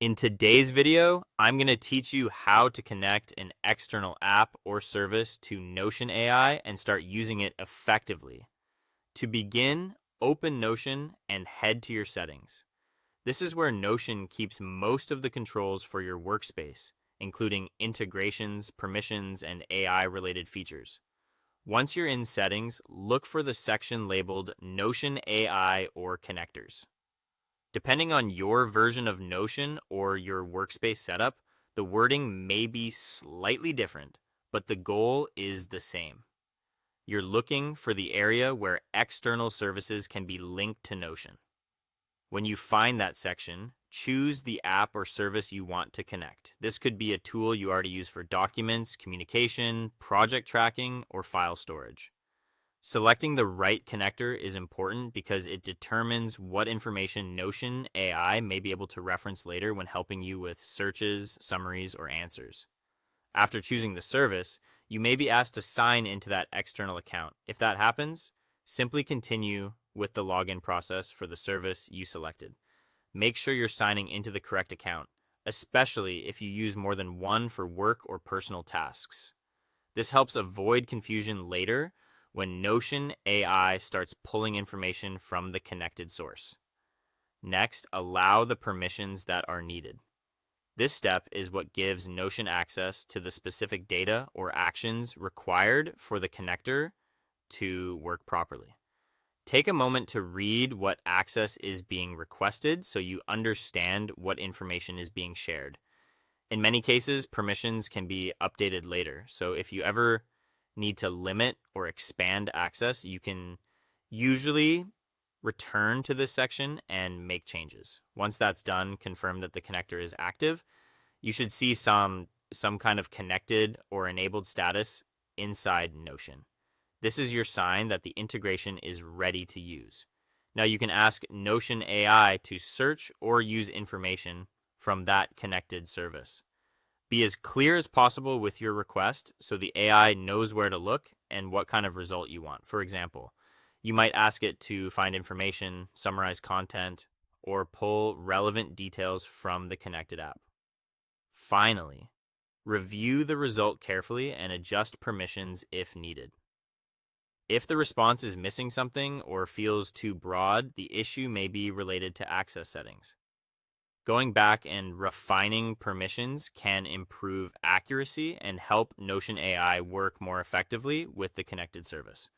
In today's video, I'm going to teach you how to connect an external app or service to Notion AI and start using it effectively. To begin, open Notion and head to your settings. This is where Notion keeps most of the controls for your workspace, including integrations, permissions, and AI-related features. Once you're in settings, look for the section labeled Notion AI or Connectors. Depending on your version of Notion or your workspace setup, the wording may be slightly different, but the goal is the same. You're looking for the area where external services can be linked to Notion. When you find that section, choose the app or service you want to connect. This could be a tool you already use for documents, communication, project tracking, or file storage. Selecting the right connector is important because it determines what information Notion AI may be able to reference later when helping you with searches, summaries, or answers. After choosing the service, you may be asked to sign into that external account. If that happens, simply continue with the login process for the service you selected. Make sure you're signing into the correct account, especially if you use more than one for work or personal tasks. This helps avoid confusion later when Notion AI starts pulling information from the connected source. Next, allow the permissions that are needed. This step is what gives Notion access to the specific data or actions required for the connector to work properly. Take a moment to read what access is being requested so you understand what information is being shared. In many cases, permissions can be updated later. So if you ever need to limit or expand access, you can usually return to this section and make changes. Once that's done, confirm that the connector is active. You should see some kind of connected or enabled status inside Notion. This is your sign that the integration is ready to use. Now you can ask Notion AI to search or use information from that connected service. Be as clear as possible with your request so the AI knows where to look and what kind of result you want. For example, you might ask it to find information, summarize content, or pull relevant details from the connected app. Finally, review the result carefully and adjust permissions if needed. If the response is missing something or feels too broad, the issue may be related to access settings. Going back and refining permissions can improve accuracy and help Notion AI work more effectively with the connected service.